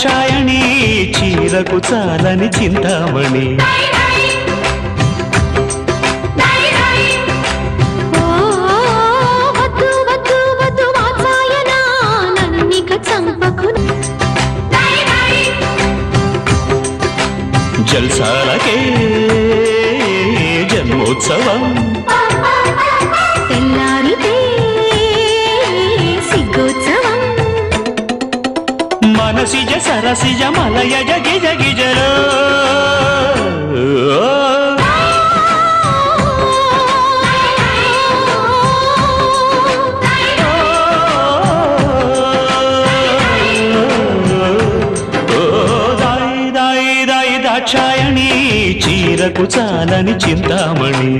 దాక్షాయణి చీరకు చాలని చింతామణి జల్సాలకే జన్మోత్సవం తెల్లారితే సిగ్గోత్సవం మనసిజ సరసిజ మలయజ గిజ గిజలో దాక్షాయణి చీరకు చాలని చింతామణి